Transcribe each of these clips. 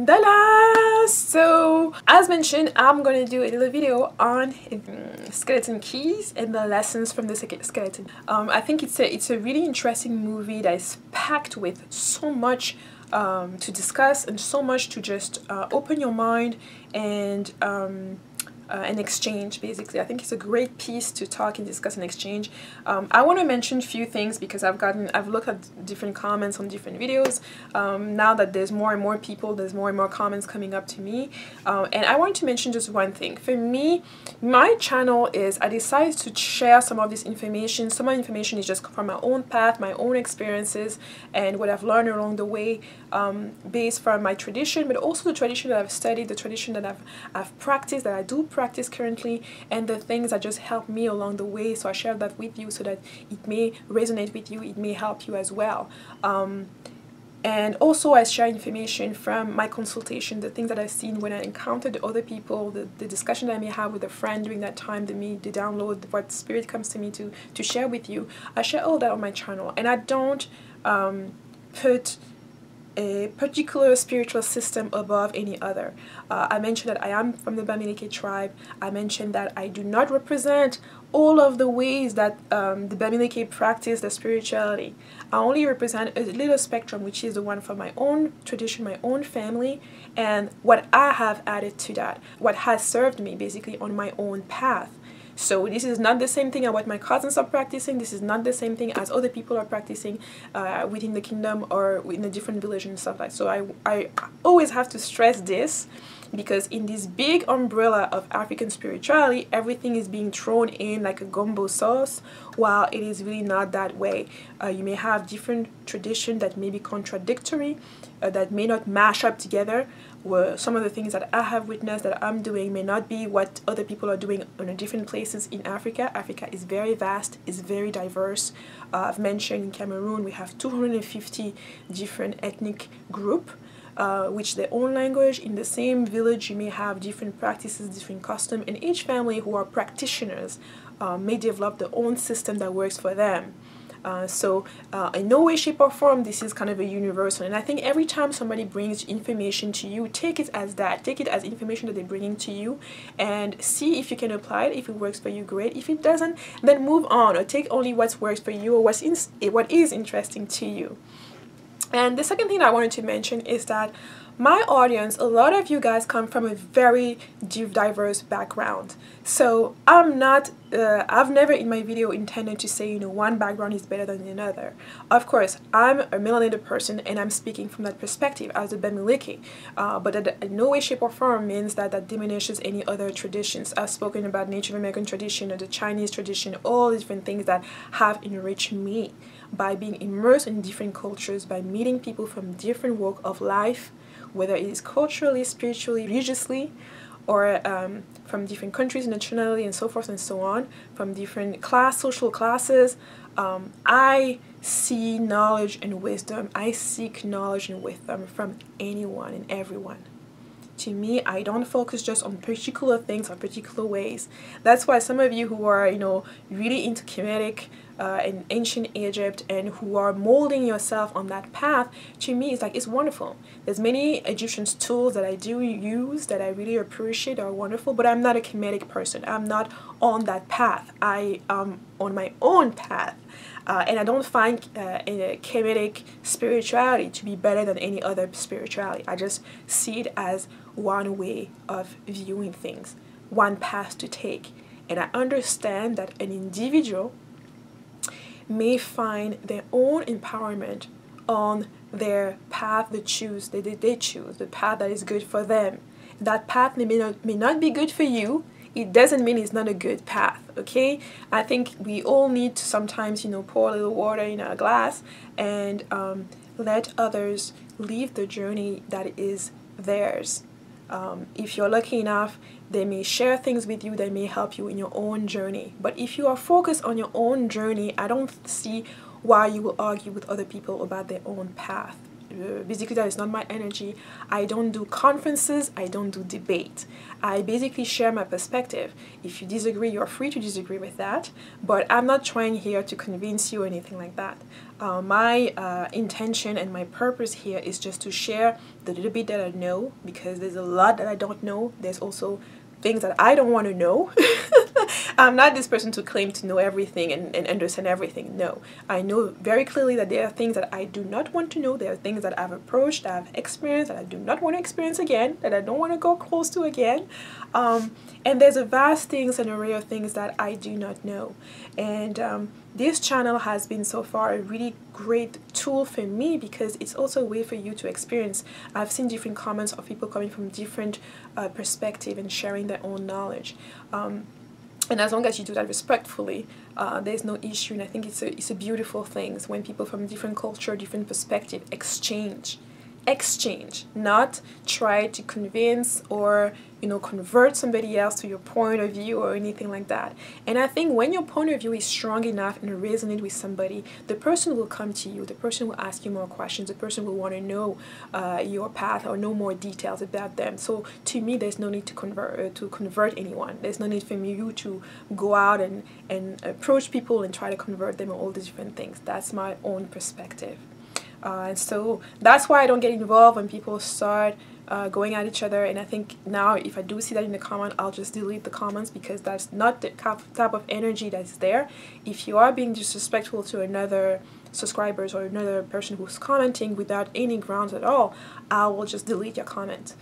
Mandala. So as mentioned, I'm gonna do a little video on skeleton keys and the lessons from the skeleton. I think it's a really interesting movie that is packed with so much to discuss and so much to just open your mind and an exchange. Basically, I think it's a great piece to talk and discuss and exchange. I want to mention a few things because I've looked at different comments on different videos. Now that there's more and more people, there's more and more comments coming up to me, and I want to mention just one thing. For me, my channel is, I decided to share some of this information. Some of the information is just from my own path, my own experiences, and what I've learned along the way, based from my tradition, but also the tradition that I've studied, the tradition that I've practiced, that I do practice currently, and the things that just help me along the way. So I share that with you so that it may resonate with you, it may help you as well. And also I share information from my consultation, the things that I've seen when I encountered other people, the discussion that I may have with a friend during that time, the download, what spirit comes to me to share with you. I share all that on my channel, and I don't put a particular spiritual system above any other. I mentioned that I am from the Bamileke tribe. I mentioned that I do not represent all of the ways that the Bamileke practice the spirituality. I only represent a little spectrum, which is the one from my own tradition, my own family, and what I have added to that, what has served me basically on my own path. So this is not the same thing as what my cousins are practicing. This is not the same thing as other people are practicing within the kingdom or in a different village and stuff like that. So I always have to stress this, because in this big umbrella of African spirituality, everything is being thrown in like a gumbo sauce, while it is really not that way. You may have different traditions that may be contradictory, that may not mash up together, where some of the things that I have witnessed that I'm doing may not be what other people are doing in different places in Africa. Africa is very vast, is very diverse. I've mentioned in Cameroon we have 250 different ethnic groups, which their own language. In the same village you may have different practices, different customs, and each family who are practitioners may develop their own system that works for them. So in no way, shape or form this is kind of a universal, and I think every time somebody brings information to you, take it as that. Take it as information that they're bringing to you and see if you can apply it. If it works for you, great. If it doesn't, then move on, or take only what works for you or what is interesting to you. And the second thing I wanted to mention is that my audience, a lot of you guys come from a very diverse background. So I'm not, I've never in my video intended to say, you know, one background is better than another. Of course, I'm a melanated person and I'm speaking from that perspective as a Bamileke. But that in no way, shape or form means that diminishes any other traditions. I've spoken about Native American tradition or the Chinese tradition, all different things that have enriched me by being immersed in different cultures, by meeting people from different walks of life, whether it is culturally, spiritually, religiously, or from different countries, nationality, and so forth and so on, from different social classes. I see knowledge and wisdom. I seek knowledge and wisdom from anyone and everyone. To me, I don't focus just on particular things or particular ways. That's why some of you who are, you know, really into Kemetic in ancient Egypt and who are molding yourself on that path, to me it's like, it's wonderful. There's many Egyptian tools that I do use that I really appreciate, are wonderful, but I'm not a Kemetic person. I'm not on that path. I am on my own path. And I don't find Kemetic spirituality to be better than any other spirituality. I just see it as one way of viewing things, one path to take. And I understand that an individual may find their own empowerment on their path they choose, the path that is good for them. That path may not be good for you. It doesn't mean it's not a good path, okay? I think we all need to sometimes, you know, pour a little water in our glass and let others live the journey that is theirs. If you're lucky enough, they may share things with you that may help you in your own journey. But if you are focused on your own journey, I don't see why you will argue with other people about their own path. basically that is not my energy. I don't do conferences, I don't do debate. I basically share my perspective. If you disagree, you're free to disagree with that, but I'm not trying here to convince you or anything like that. My intention and my purpose here is just to share the little bit that I know, because there's a lot that I don't know. There's also things that I don't want to know. I'm not this person to claim to know everything and understand everything. No, I know very clearly that there are things that I do not want to know. There are things that I've approached, that I've experienced, that I do not want to experience again, that I don't want to go close to again. And there's a vast things, an array of things that I do not know. And this channel has been so far a really great tool for me, because it's also a way for you to experience. I've seen different comments of people coming from different perspectives and sharing their own knowledge. And as long as you do that respectfully, there's no issue. And I think it's a beautiful thing when people from different culture, different perspective exchange, not try to convince or convert somebody else to your point of view or anything like that. And I think when your point of view is strong enough and resonate with somebody, the person will come to you, the person will ask you more questions, the person will want to know your path or know more details about them. So to me, there's no need to convert anyone. There's no need for you to go out and approach people and try to convert them on all these different things. That's my own perspective. And so that's why I don't get involved when people start going at each other. And I think now if I do see that in the comment, I'll just delete the comments, because that's not the type of energy that's there. If you are being disrespectful to another subscribers or another person who's commenting without any grounds at all, I will just delete your comment.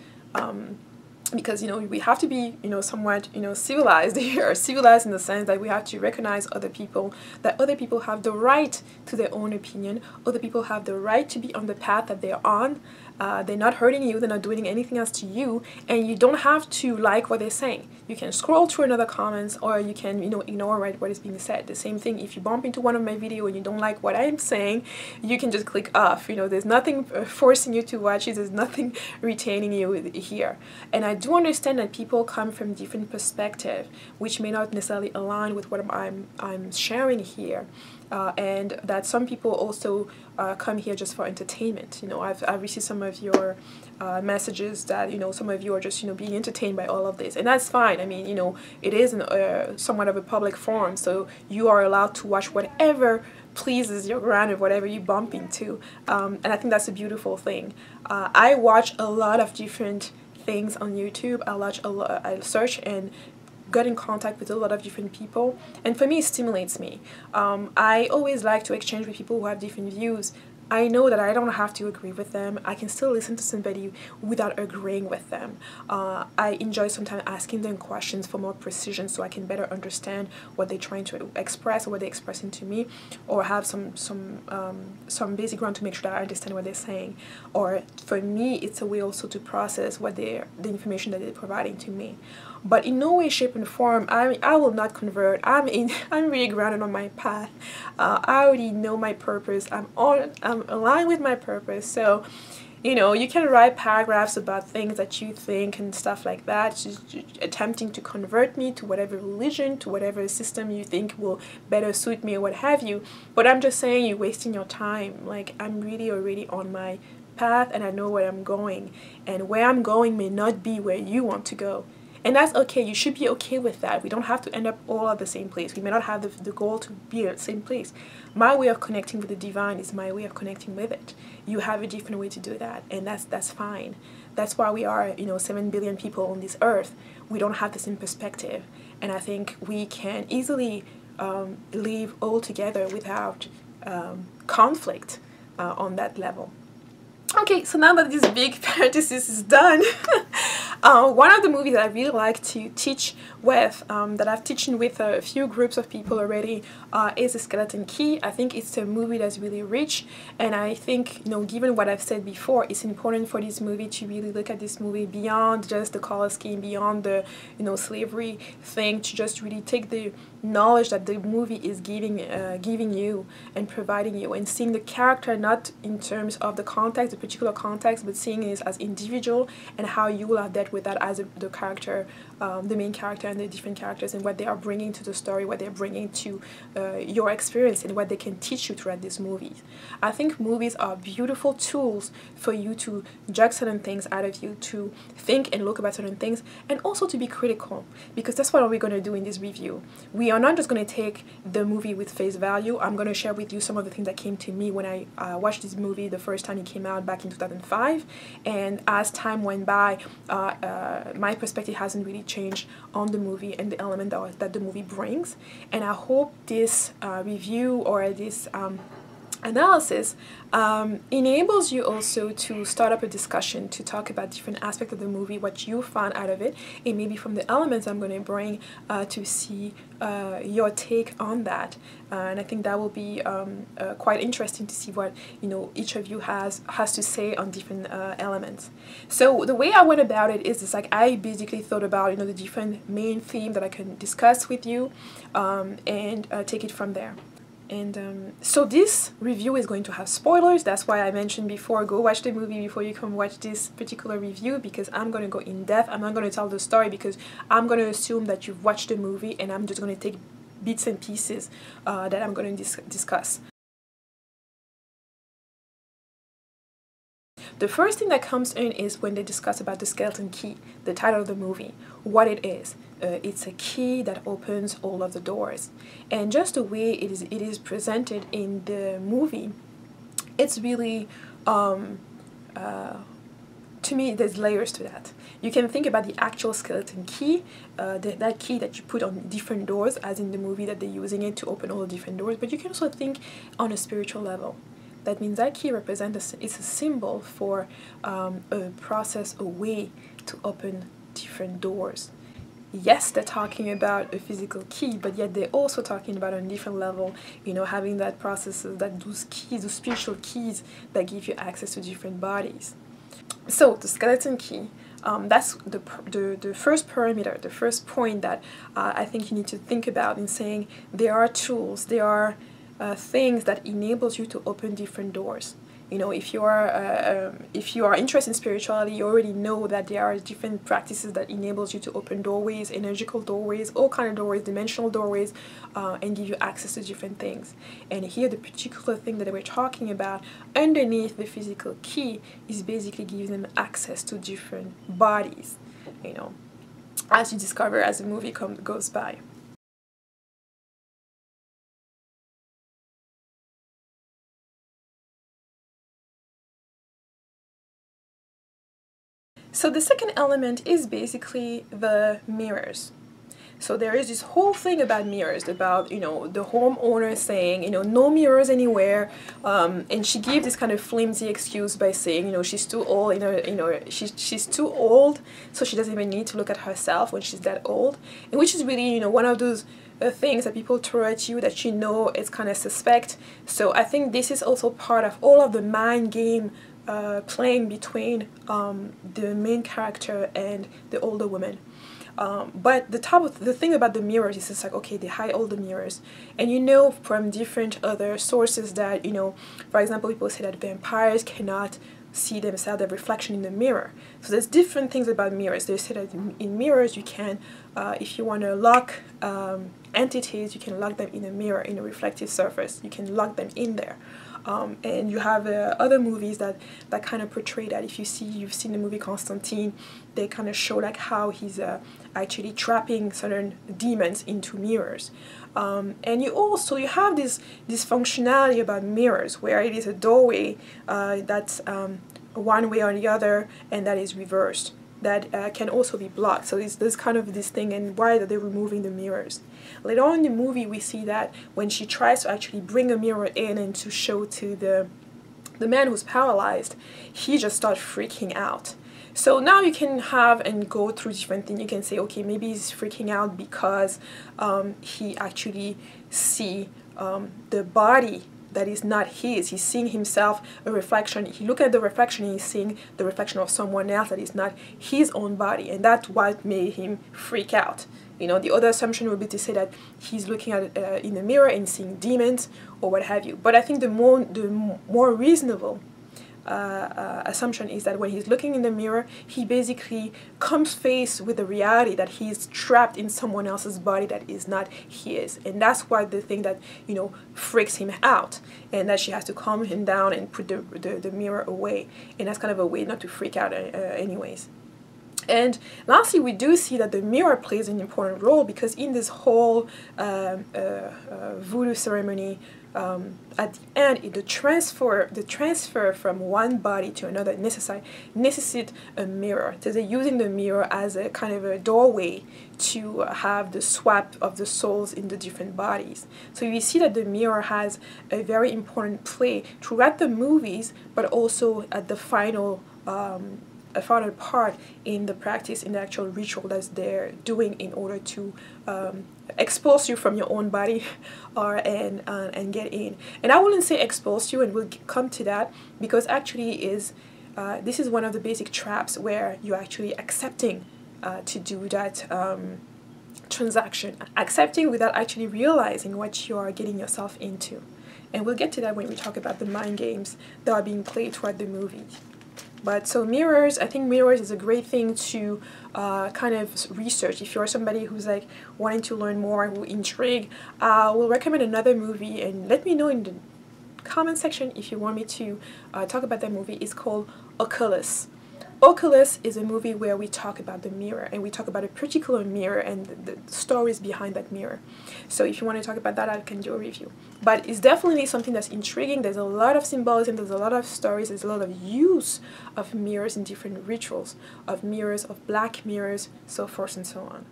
Because we have to be somewhat civilized here, civilized in the sense that we have to recognize other people, that other people have the right to their own opinion, other people have the right to be on the path that they're on. They're not hurting you, they're not doing anything else to you, and you don't have to like what they're saying. You can scroll through another comments, or you can ignore what is being said. The same thing, if you bump into one of my videos and you don't like what I'm saying, you can just click off. There's nothing forcing you to watch it, there's nothing retaining you here. And I do understand that people come from different perspectives, which may not necessarily align with what I'm sharing here. And that some people also come here just for entertainment. I've received some of your messages that some of you are just being entertained by all of this, and that's fine. I mean, it is somewhat of a public forum, so you are allowed to watch whatever pleases your ground or whatever you bump into, and I think that's a beautiful thing. I watch a lot of different things on YouTube. I search and got in contact with a lot of different people, and for me it stimulates me. I always like to exchange with people who have different views. I know that I don't have to agree with them. I can still listen to somebody without agreeing with them. I enjoy sometimes asking them questions for more precision, so I can better understand what they're trying to express or what they're expressing to me, or have some basic ground to make sure that I understand what they're saying. Or for me, it's a way also to process the information that they're providing to me. But in no way, shape, and form, I will not convert. I'm really grounded on my path. I already know my purpose. I'm aligned with my purpose. So, you can write paragraphs about things that you think and stuff like that, just attempting to convert me to whatever religion, to whatever system you think will better suit me or what have you. But I'm just saying, you're wasting your time. Like, I'm really already on my path, and I know where I'm going. And where I'm going may not be where you want to go. And that's okay. You should be okay with that. We don't have to end up all at the same place. We may not have the goal to be at the same place. My way of connecting with the divine is my way of connecting with it. You have a different way to do that, and that's fine. That's why we are 7 billion people on this earth. We don't have the same perspective, and I think we can easily live all together without conflict on that level. Okay, so now that this big parenthesis is done, one of the movies that I really like to teach with, that I've teaching with a few groups of people already, is The Skeleton Key. I think it's a movie that's really rich, and I think, given what I've said before, it's important for this movie to really look at this movie beyond just the color scheme, beyond the, slavery thing, to just really take the knowledge that the movie is giving you and providing you, and seeing the character not in terms of the context, the particular context, but seeing it as individual, and how you will have dealt with that as the character the main character and the different characters and what they are bringing to the story, what they're bringing to your experience, and what they can teach you throughout these movies. I think movies are beautiful tools for you to judge certain things out of you, to think and look about certain things, and also to be critical, because that's what we're going to do in this review. We are not just going to take the movie with face value. I'm going to share with you some of the things that came to me when I watched this movie the first time it came out back in 2005, and as time went by, my perspective hasn't really changed on the movie and the element that the movie brings. And I hope this review or this analysis enables you also to start up a discussion, to talk about different aspects of the movie, what you found out of it, and maybe from the elements I'm going to bring to see your take on that. And I think that will be quite interesting to see what each of you has to say on different elements. So the way I went about it is just like I basically thought about the different main themes that I can discuss with you, and take it from there. And so this review is going to have spoilers. That's why I mentioned before, go watch the movie before you come watch this particular review, because I'm going to go in depth. I'm not going to tell the story because I'm going to assume that you've watched the movie, and I'm just going to take bits and pieces that I'm going to discuss. The first thing that comes in is when they discuss about the skeleton key, the title of the movie, what it is. It's a key that opens all of the doors. And just the way it is presented in the movie, it's really, to me, there's layers to that. You can think about the actual skeleton key, that key that you put on different doors, as in the movie that they're using it to open all the different doors, but you can also think on a spiritual level. That means that key represents, it's a symbol for a process, a way to open different doors. Yes, they're talking about a physical key, but yet they're also talking about on a different level, having that process, those keys, those spiritual keys that give you access to different bodies. So the skeleton key, that's the first parameter, the first point that I think you need to think about in saying there are tools, there are things that enables you to open different doors. If you are interested in spirituality, you already know that there are different practices that enables you to open doorways, energetical doorways, all kind of doorways, dimensional doorways, and give you access to different things. And here, the particular thing that we're talking about underneath the physical key is basically giving them access to different bodies, as you discover as the movie goes by. So the second element is basically the mirrors. So there is this whole thing about mirrors, about the homeowner saying no mirrors anywhere, and she gives this kind of flimsy excuse by saying she's too old, she's too old, so she doesn't even need to look at herself when she's that old, and which is really one of those things that people throw at you that it's kind of suspect. So I think this is also part of all of the mind game playing between the main character and the older woman. But the thing about the mirrors is it's like, okay, they hide all the mirrors, and from different other sources that for example, people say that vampires cannot see themselves, their reflection in the mirror. So there's different things about mirrors. They say that in mirrors you can, if you want to lock entities, you can lock them in a mirror, in a reflective surface. You can lock them in there. And you have other movies that kind of portray that. If you've seen the movie Constantine, they kind of show like how he's actually trapping certain demons into mirrors. And you have this functionality about mirrors, where it is a doorway that's one way or the other, and that is reversed. That can also be blocked. So there's kind of this thing, and why are they removing the mirrors? Later on in the movie, we see that when she tries to actually bring a mirror in and to show to the man who's paralyzed, he just starts freaking out. So now you can have and go through different things. You can say, okay, maybe he's freaking out because he actually see the body that is not his. He's seeing himself, a reflection. He look at the reflection and he's seeing the reflection of someone else that is not his own body, and that's what made him freak out. The other assumption would be to say that he's looking at in the mirror and seeing demons or what have you. But I think the more reasonable assumption is that when he's looking in the mirror, he basically comes face with the reality that he's trapped in someone else's body that is not his, and that's why the thing that, you know, freaks him out, and that she has to calm him down and put the mirror away, and that's kind of a way not to freak out anyways. And lastly, we do see that the mirror plays an important role, because in this whole voodoo ceremony, at the end, the transfer from one body to another necessitates a mirror. So they're using the mirror as a kind of a doorway to have the swap of the souls in the different bodies. So you see that the mirror has a very important play throughout the movies, but also at the final a final part in the practice, in the actual ritual that they're doing in order to expose you from your own body and get in. And I wouldn't say expose you, and we'll come to that, because actually this is one of the basic traps where you're actually accepting to do that transaction, accepting without actually realizing what you are getting yourself into. And we'll get to that when we talk about the mind games that are being played throughout the movie. But so mirrors, I think mirrors is a great thing to kind of research. If you're somebody who's like wanting to learn more, who intrigued, I will recommend another movie, and let me know in the comment section if you want me to talk about that movie. It's called Oculus. Oculus is a movie where we talk about the mirror, and we talk about a particular mirror and the stories behind that mirror. So if you want to talk about that, I can do a review. But it's definitely something that's intriguing. There's a lot of symbolism, there's a lot of stories, there's a lot of use of mirrors in different rituals, of mirrors, of black mirrors, so forth and so on.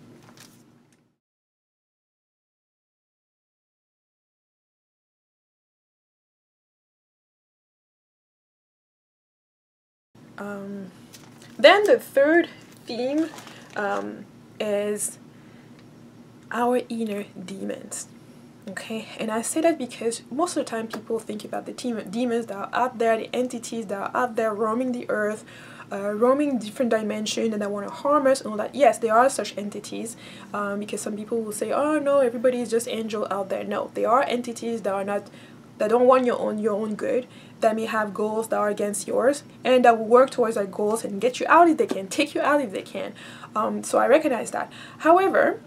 Then the third theme is our inner demons. Okay, and I say that because most of the time people think about the demons that are out there, the entities that are out there roaming the earth, roaming different dimensions, and that want to harm us and all that. Yes, there are such entities, because some people will say, oh no, everybody is just angel out there. No, there are entities that are not, that don't want your own good, that may have goals that are against yours, and that will work towards their goals and get you out if they can, take you out if they can. So I recognize that. However,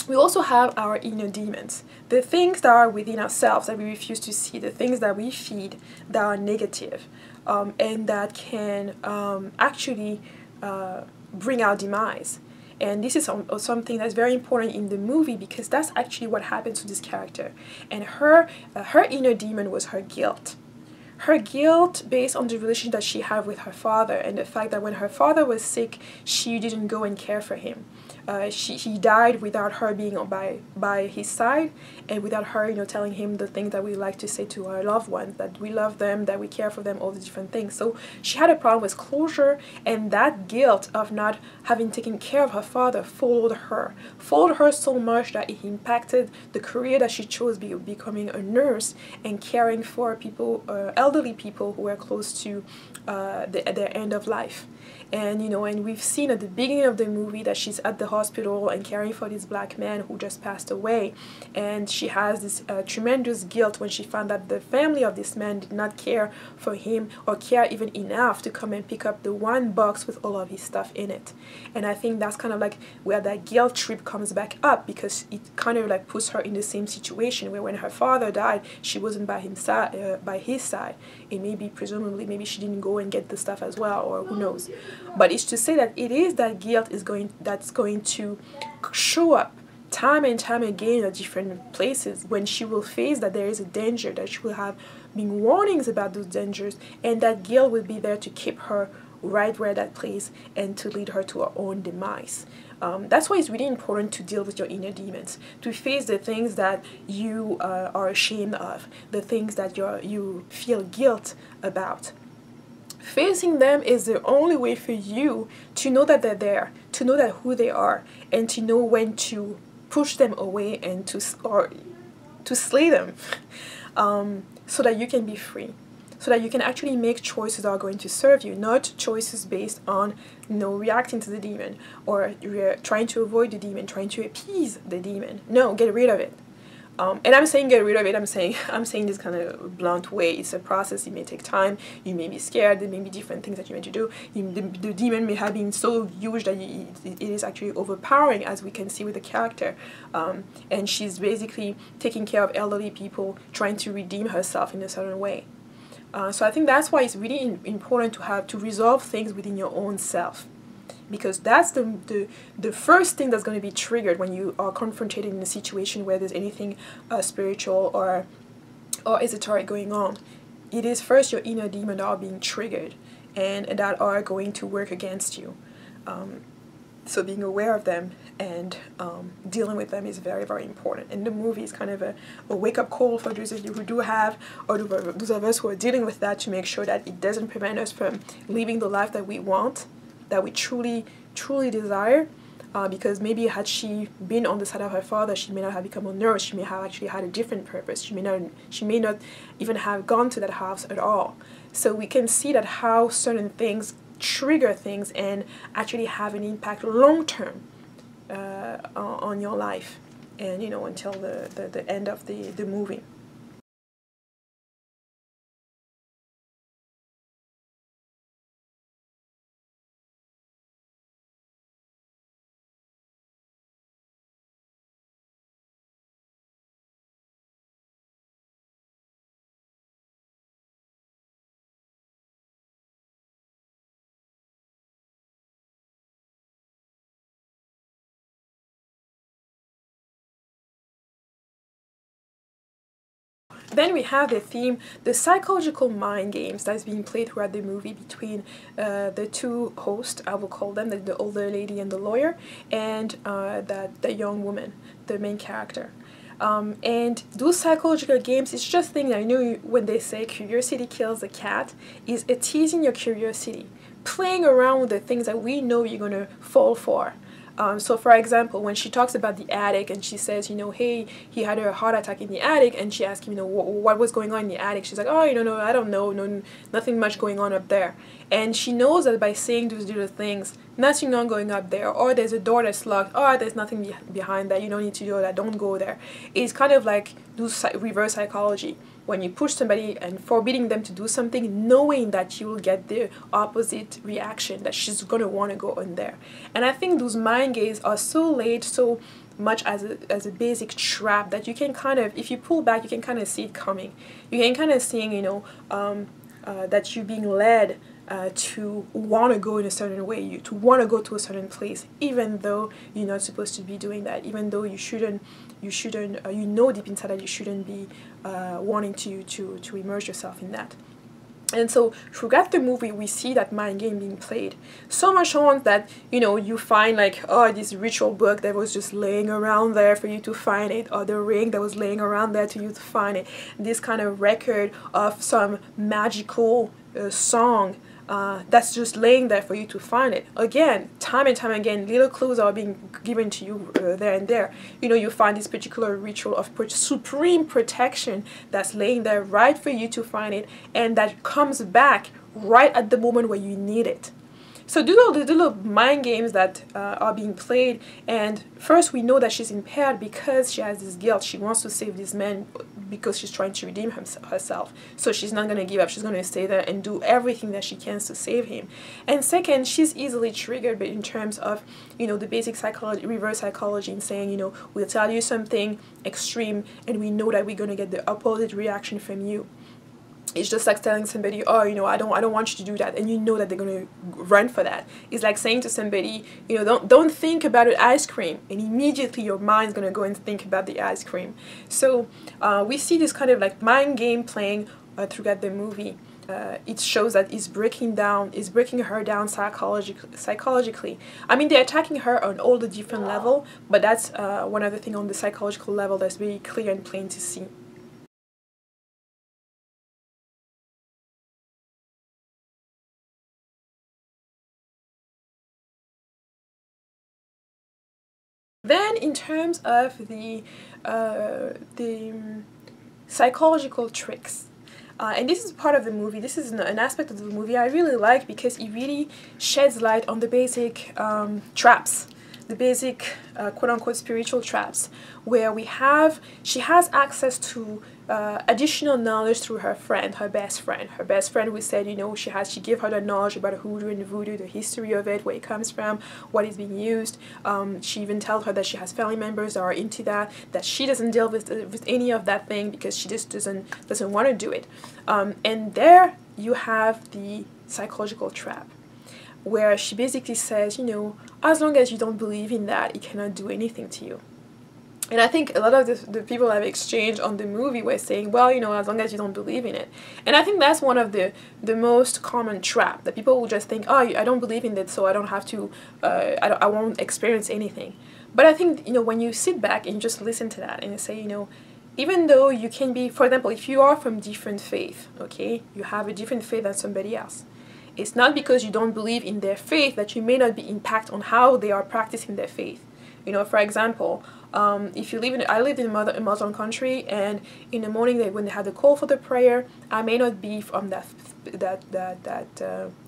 we also have our inner demons, the things that are within ourselves that we refuse to see, the things that we feed that are negative, and that can actually bring our demise. And this is something that's very important in the movie, because that's actually what happens to this character. And her inner demon was her guilt. Her guilt based on the relationship that she had with her father, and the fact that when her father was sick, she didn't go and care for him. He died without her being by his side, and without her, you know, telling him the things that we like to say to our loved ones, that we love them, that we care for them, all the different things. So she had a problem with closure, and that guilt of not having taken care of her father followed her so much that it impacted the career that she chose, becoming a nurse and caring for people, elderly people who were close to their end of life. And you know, and we've seen at the beginning of the movie that she's at the hospital and caring for this black man who just passed away, and she has this tremendous guilt when she found that the family of this man did not care for him, or care even enough to come and pick up the one box with all of his stuff in it. And I think that's kind of like where that guilt trip comes back up, because it kind of like puts her in the same situation where when her father died, she wasn't by his side. It may be, presumably, maybe she didn't go and get the stuff as well, or who knows. But it's to say that it is that guilt that's going to show up time and time again at different places, when she will face that there is a danger, that she will have been warnings about those dangers, and that guilt will be there to keep her right where that place and to lead her to her own demise. That's why it's really important to deal with your inner demons, to face the things that you are ashamed of, the things that you feel guilt about. Facing them is the only way for you to know that they're there, to know that who they are, and to know when to push them away and to slay them, so that you can be free, so that you can actually make choices that are going to serve you, not choices based on, you know, reacting to the demon, or trying to avoid the demon, trying to appease the demon. No, get rid of it. And I'm saying get rid of it. I'm saying this kind of blunt way. It's a process. It may take time. You may be scared. There may be different things that you need to do. The demon may have been so huge that it is actually overpowering, as we can see with the character. And she's basically taking care of elderly people, trying to redeem herself in a certain way. So I think that's why it's really important to resolve things within your own self. Because that's the first thing that's going to be triggered when you are confronted in a situation where there's anything spiritual or esoteric going on. It is first your inner demon that are being triggered and that are going to work against you. So being aware of them and dealing with them is very, very important. And the movie is kind of a wake-up call for those of you who do have, or those of us who are dealing with that, to make sure that it doesn't prevent us from living the life that we want, that we truly desire, because maybe had she been on the side of her father, she may not have become a nurse. She may have actually had a different purpose. She may not even have gone to that house at all. So we can see that how certain things trigger things and actually have an impact long term on your life, and until the end of the movie. Then we have the theme, the psychological mind games that's being played throughout the movie between the two hosts, I will call them, the older lady and the lawyer, and the young woman, the main character. And those psychological games, it's just things, I know when they say curiosity kills the cat, is teasing your curiosity, playing around with the things that we know you're going to fall for. So for example, when she talks about the attic and she says, hey, he had a heart attack in the attic, and she asks him, what was going on in the attic? She's like, oh, no, I don't know, no, nothing much going on up there. And she knows that by saying those little things, nothing not going up there, or there's a door that's locked, or there's nothing behind that, you don't need to do that, don't go there. It's kind of like reverse psychology. When you push somebody and forbidding them to do something, knowing that you will get the opposite reaction, that she's going to want to go in there. And I think those mind games are so laid so much as a basic trap that you can kind of, if you pull back, you can kind of see it coming. You can kind of see, that you're being led to want to go in a certain way, to want to go to a certain place, even though you're not supposed to be doing that, even though you shouldn't, deep inside that you shouldn't be wanting to immerse yourself in that. And so throughout the movie, we see that mind game being played. So much on that, you find like, oh, this ritual book that was just laying around there for you to find it, or the ring that was laying around there to you to find it. This kind of record of some magical song that's just laying there for you to find it. Again, time and time again, little clues are being given to you there and there. You find this particular ritual of supreme protection that's laying there right for you to find it, and that comes back right at the moment where you need it. So do all the little mind games that are being played, and first we know that she's impaired because she has this guilt. She wants to save this man because she's trying to redeem herself. So she's not going to give up. She's going to stay there and do everything that she can to save him. And second, she's easily triggered, but in terms of, the basic psychology, reverse psychology, in saying, we'll tell you something extreme and we know that we're going to get the opposite reaction from you. It's just like telling somebody, oh, I don't want you to do that, and you know that they're going to run for that. It's like saying to somebody, don't think about an ice cream, and immediately your mind's going to go and think about the ice cream. So we see this kind of like mind game playing throughout the movie. It shows that it's breaking her down psychologically. I mean, they're attacking her on all the different levels, but that's one other thing on the psychological level that's very clear and plain to see. Then, in terms of the psychological tricks, and this is part of the movie, this is an aspect of the movie I really like because it really sheds light on the basic traps the basic quote-unquote spiritual traps, where she has access to additional knowledge through her friend, her best friend. Her best friend who said, you know, she gave her the knowledge about hoodoo and voodoo, the history of it, where it comes from, what is being used. She even tells her that she has family members that are into that she doesn't deal with any of that thing because she just doesn't want to do it. And there you have the psychological trap, where she basically says, you know, as long as you don't believe in that, it cannot do anything to you. And I think a lot of the people I've exchanged on the movie were saying, well, you know, as long as you don't believe in it. And I think that's one of the most common trap, that people will just think, oh, I don't believe in it, so I don't have to, I won't experience anything. But I think, you know, when you sit back and you just listen to that and you say, you know, even though you can be, for example, if you are from different faith, okay, you have a different faith than somebody else. It's not because you don't believe in their faith that you may not be impacted on how they are practicing their faith. You know, for example, if you live I lived in a Muslim country, and in the morning when they have the call for the prayer, I may not be from that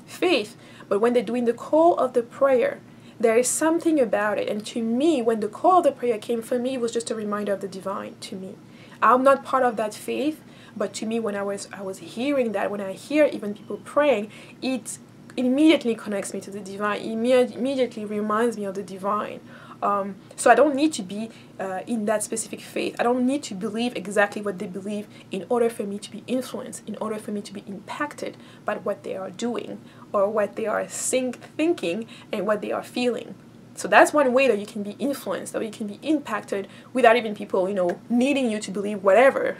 faith, but when they're doing the call of the prayer, there is something about it. And to me, when the call of the prayer came, for me, it was just a reminder of the divine to me. I'm not part of that faith, but to me, when I was hearing that, when I hear even people praying, it immediately connects me to the divine. It immediately reminds me of the divine. So I don't need to be in that specific faith. I don't need to believe exactly what they believe in order for me to be influenced, in order for me to be impacted by what they are doing, or what they are thinking, and what they are feeling. So that's one way that you can be influenced, that you can be impacted without even people, you know, needing you to believe whatever,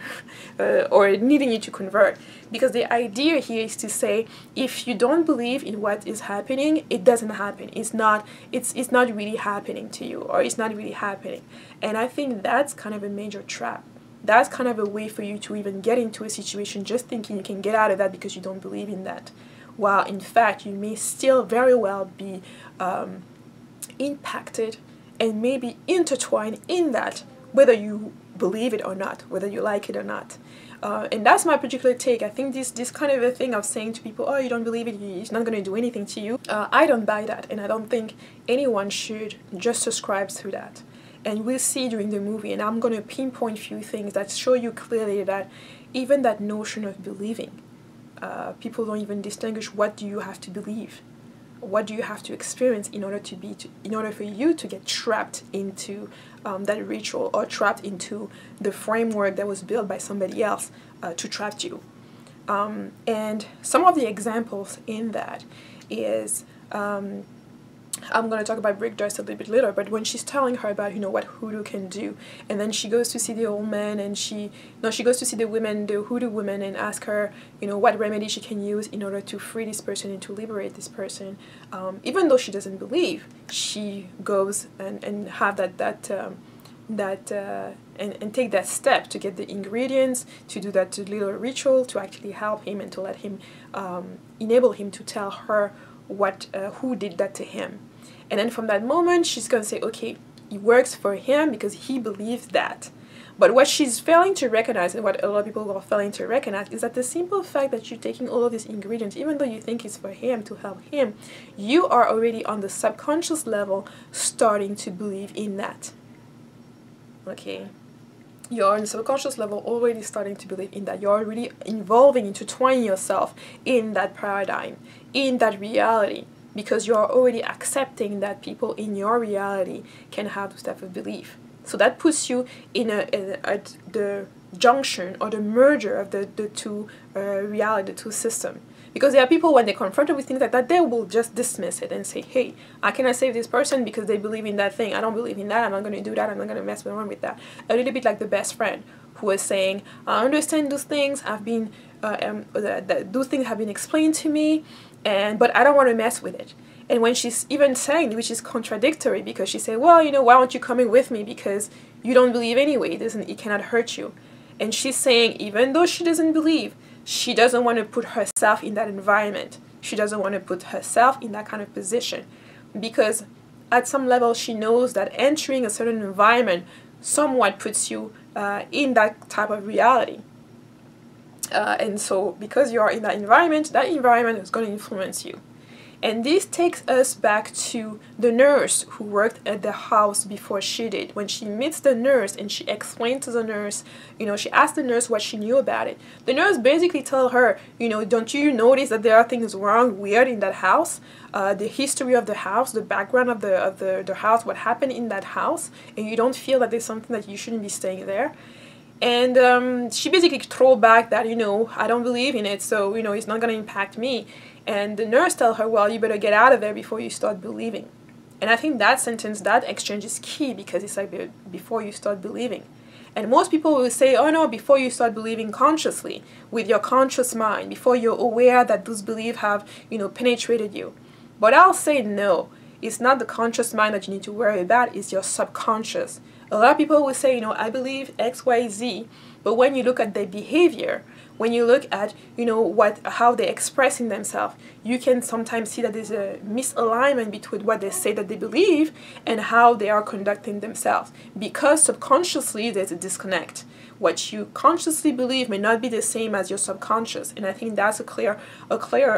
or needing you to convert. Because the idea here is to say, if you don't believe in what is happening, it doesn't happen. It's not really happening to you, or it's not really happening. And I think that's kind of a major trap. That's kind of a way for you to even get into a situation just thinking you can get out of that because you don't believe in that. While in fact, you may still very well be impacted and maybe intertwined in that, whether you believe it or not, whether you like it or not. And that's my particular take. I think this kind of a thing of saying to people, oh, you don't believe it, it's not going to do anything to you. I don't buy that, and I don't think anyone should just subscribe to that. And we'll see during the movie, and I'm going to pinpoint a few things that show you clearly that even that notion of believing, people don't even distinguish what do you have to believe. What do you have to experience in order for you to get trapped into that ritual, or trapped into the framework that was built by somebody else to trap you? And some of the examples in that is, I'm going to talk about Brick Dust a little bit later, but when she's telling her about, you know, what hoodoo can do, and then she goes to see the old man, and she goes to see the hoodoo women, and ask her, you know, what remedy she can use in order to free this person and to liberate this person. Even though she doesn't believe, she goes and have and take that step to get the ingredients, to do that little ritual, to actually help him and to let him, enable him to tell her who did that to him. And then from that moment, she's going to say, okay, it works for him because he believes that. But what she's failing to recognize, and what a lot of people are failing to recognize, is that the simple fact that you're taking all of these ingredients, even though you think it's for him, to help him, you are already on the subconscious level starting to believe in that. Okay? You're on the subconscious level already starting to believe in that. You're already intertwining yourself in that paradigm, in that reality, because you're already accepting that people in your reality can have this type of belief. So that puts you at the junction or the merger of the two reality, the two systems. Because there are people, when they're confronted with things like that, they will just dismiss it and say, hey, I cannot save this person because they believe in that thing. I don't believe in that. I'm not going to do that. I'm not going to mess around with that. A little bit like the best friend who was saying, I understand those things. Those things have been explained to me, but I don't want to mess with it. And when she's even saying, which is contradictory, because she said, well, you know, why aren't you coming with me? Because you don't believe anyway. It cannot hurt you. And she's saying, even though she doesn't believe, she doesn't want to put herself in that environment. She doesn't want to put herself in that kind of position. Because at some level, she knows that entering a certain environment somewhat puts you in that type of reality. And so because you are in that environment is going to influence you. And this takes us back to the nurse who worked at the house before she did. When she meets the nurse and she explained to the nurse, she asked the nurse what she knew about it. The nurse basically told her, don't you notice that there are things wrong, weird in that house? The history of the house, the background of the house, what happened in that house, and you don't feel that there's something that you shouldn't be staying there? And she basically threw back that, I don't believe in it, so, it's not going to impact me. And the nurse tell her, well, you better get out of there before you start believing. And I think that sentence, that exchange is key, because it's like before you start believing. And most people will say, oh no, before you start believing consciously, with your conscious mind, before you're aware that those beliefs have, penetrated you. But I'll say no, it's not the conscious mind that you need to worry about, it's your subconscious. A lot of people will say, I believe X, Y, Z, but when you look at their behavior, when you look at, how they're expressing themselves, you can sometimes see that there's a misalignment between what they say that they believe and how they are conducting themselves. Because subconsciously, there's a disconnect. What you consciously believe may not be the same as your subconscious. And I think that's a clear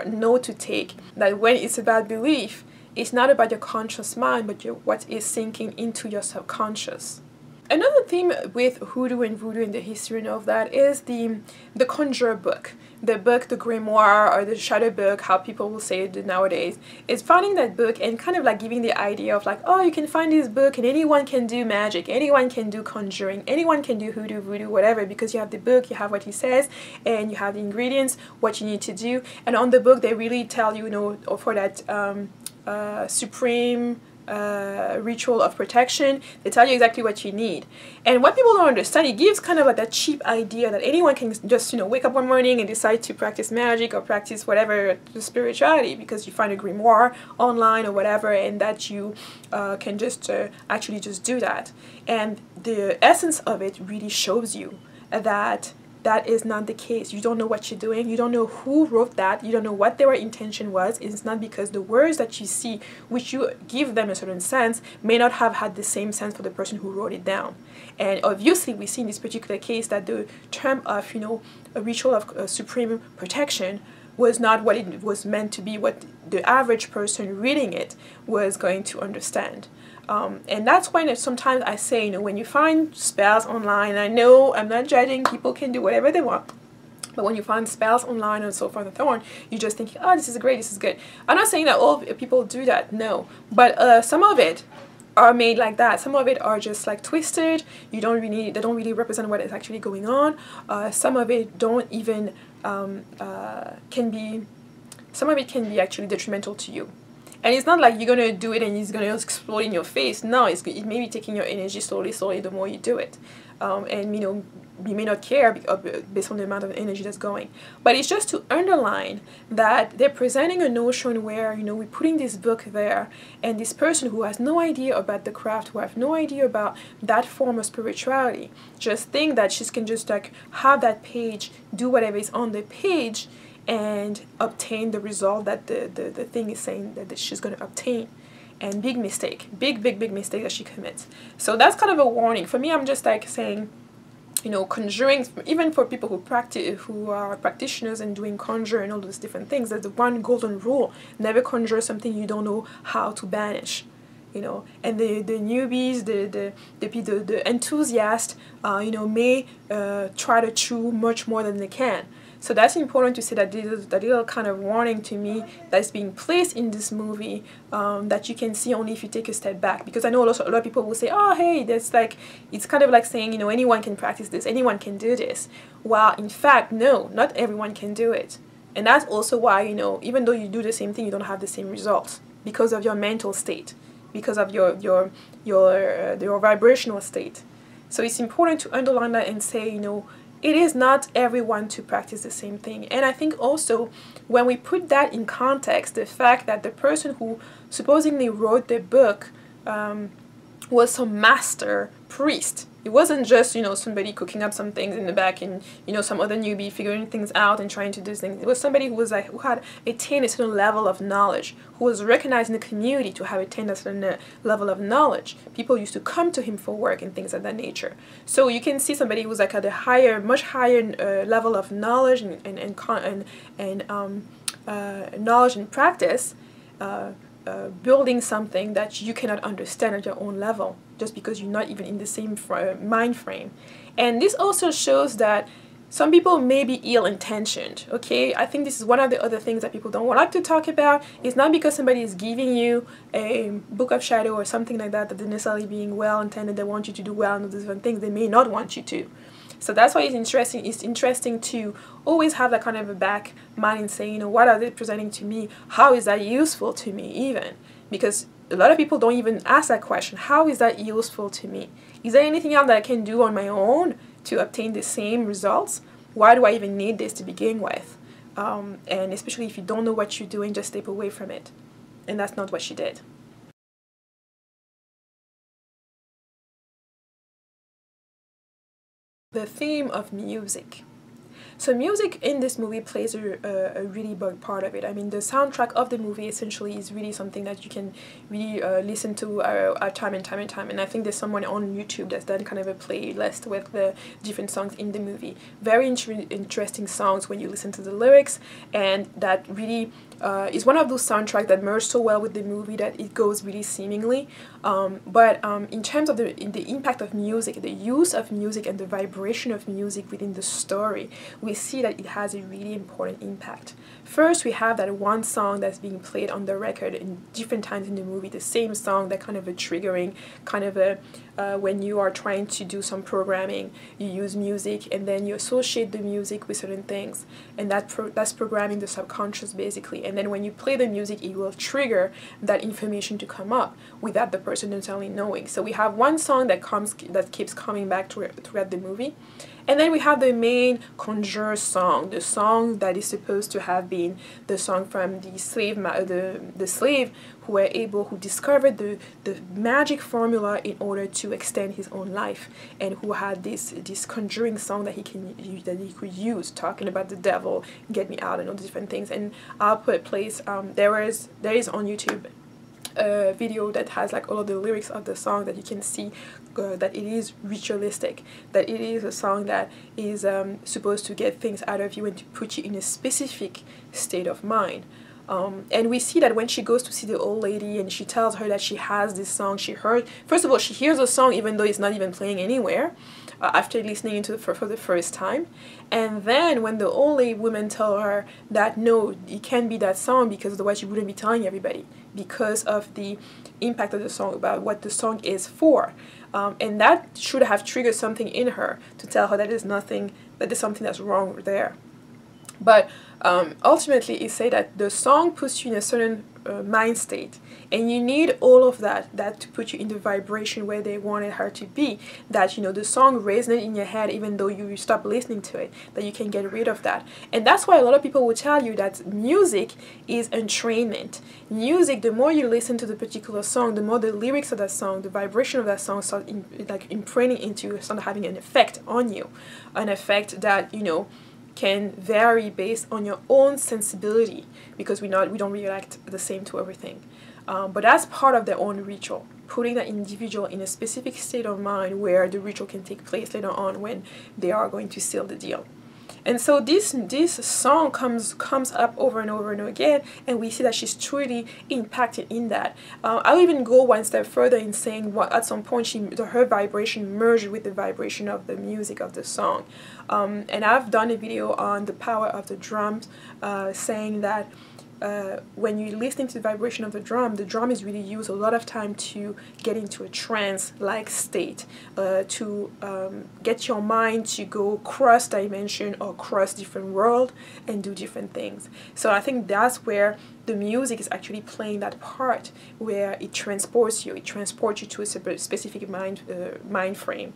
note to take, that when it's about belief, it's not about your conscious mind, but what is sinking into your subconscious. Another theme with hoodoo and voodoo in the history of that is the conjure book. The grimoire, or the shadow book, how people will say it nowadays, is finding that book and kind of like giving the idea of like, oh, you can find this book and anyone can do magic, anyone can do conjuring, anyone can do hoodoo, voodoo, whatever, because you have the book, you have what he says, and you have the ingredients, what you need to do. And on the book, they really tell you, for that supreme ritual of protection, they tell you exactly what you need. And what people don't understand, it gives kind of like that cheap idea that anyone can just wake up one morning and decide to practice magic or practice whatever spirituality because you find a grimoire online or whatever, and that you can just actually just do that. And the essence of it really shows you that that is not the case. You don't know what you're doing. You don't know who wrote that. You don't know what their intention was. It's not because the words that you see, which you give them a certain sense, may not have had the same sense for the person who wrote it down. And obviously, we see in this particular case that the term of, a ritual of supreme protection was not what it was meant to be, what the average person reading it was going to understand. And that's why sometimes I say, when you find spells online, I know I'm not judging, people can do whatever they want, but when you find spells online and so forth and so on, you just think, oh, this is great, this is good. I'm not saying that all people do that, no, but some of it are made like that. Some of it are just like twisted. They don't really represent what is actually going on. Some of it don't even can be actually detrimental to you. And it's not like you're going to do it and it's going to explode in your face. No, it may be taking your energy slowly the more you do it. And, you may not care based on the amount of energy that's going. But it's just to underline that they're presenting a notion where, we're putting this book there, and this person who has no idea about the craft, who have no idea about that form of spirituality, just think that she can just like have that page, do whatever is on the page, and obtain the result that the thing is saying that she's going to obtain. And big mistake, big mistake that she commits. So that's kind of a warning. For me, I'm just like saying, conjuring, even for people who are practitioners and doing conjure and all those different things, there's the one golden rule: never conjure something you don't know how to banish. And the newbies, the enthusiasts, may try to chew much more than they can. So that's important to say that that little kind of warning to me that's being placed in this movie, that you can see only if you take a step back. Because I know a lot of people will say, oh, hey, that's like, it's kind of like saying, anyone can practice this, anyone can do this. While in fact, no, not everyone can do it. And that's also why, even though you do the same thing, you don't have the same results because of your mental state, because of your vibrational state. So it's important to underline that and say, it is not everyone to practice the same thing. And I think also when we put that in context, the fact that the person who supposedly wrote the book was some master priest. It wasn't just, somebody cooking up some things in the back and, some other newbie figuring things out and trying to do things. It was somebody who had attained a certain level of knowledge, who was recognized in the community to have attained a certain level of knowledge. People used to come to him for work and things of that nature. So you can see somebody who was like at a much higher level of knowledge and knowledge and practice, building something that you cannot understand at your own level, just because you're not even in the same mind frame. And this also shows that some people may be ill-intentioned, okay? I think this is one of the other things that people don't like to talk about. It's not because somebody is giving you a book of shadow or something like that they're necessarily being well-intended, they want you to do well and different things they may not want you to. So that's why it's interesting to always have that kind of a back mind and say, you know, what are they presenting to me? How is that useful to me even? Because a lot of people don't even ask that question. How is that useful to me? Is there anything else that I can do on my own to obtain the same results? Why do I even need this to begin with? And especially if you don't know what you're doing, just step away from it. And that's not what she did. The theme of music. So music in this movie plays a really big part of it. I mean, the soundtrack of the movie essentially is really something that you can really listen to time and time and time. And I think there's someone on YouTube that's done kind of a playlist with the different songs in the movie. Very interesting songs when you listen to the lyrics, and that really is one of those soundtracks that merge so well with the movie that it goes really seamlessly. But in terms of the impact of music, the use of music and the vibration of music within the story, we see that it has a really important impact. First, we have that one song that's being played on the record in different times in the movie, the same song, that kind of a triggering, kind of a, when you are trying to do some programming, you use music and then you associate the music with certain things, and that's programming the subconscious basically. And then when you play the music, it will trigger that information to come up without the person necessarily knowing. So we have one song that keeps coming back throughout the movie. And then we have the main conjure song, the song that is supposed to have been the song from the slave who discovered the magic formula in order to extend his own life, and who had this conjuring song that he could use, talking about the devil, get me out, and all the different things. And I'll put a place. There is on YouTube a video that has like all of the lyrics of the song that you can see that it is ritualistic, that it is a song that is supposed to get things out of you and to put you in a specific state of mind. And we see that when she goes to see the old lady and she tells her that she has this song she heard. First of all, she hears a song even though it's not even playing anywhere after listening to it for the first time. And then when the old lady woman tell her that no, it can't be that song because otherwise she wouldn't be telling everybody, because of the impact of the song, about what the song is for. And that should have triggered something in her to tell her that there's something that's wrong there. But ultimately it say that the song puts you in a certain mind state, and you need all of that to put you in the vibration where they wanted her to be, that, you know, the song resonates in your head even though you stop listening to it, that you can get rid of that. And that's why a lot of people will tell you that music is entrainment. Music, the more you listen to the particular song, the more the lyrics of that song, the vibration of that song start imprinting into you, start having an effect on you, an effect that, you know, can vary based on your own sensibility, because we don't react the same to everything. But that's part of their own ritual, putting that individual in a specific state of mind where the ritual can take place later on when they are going to seal the deal. And so this song comes up over and over and over again, and we see that she's truly impacted in that. I'll even go one step further in saying at some point her vibration merged with the vibration of the music of the song. And I've done a video on the power of the drums, saying that when you're listening to the vibration of the drum is really used a lot of time to get into a trance-like state, to get your mind to go cross dimension or cross different world and do different things. So I think that's where the music is actually playing that part, where it transports you to a specific mind frame.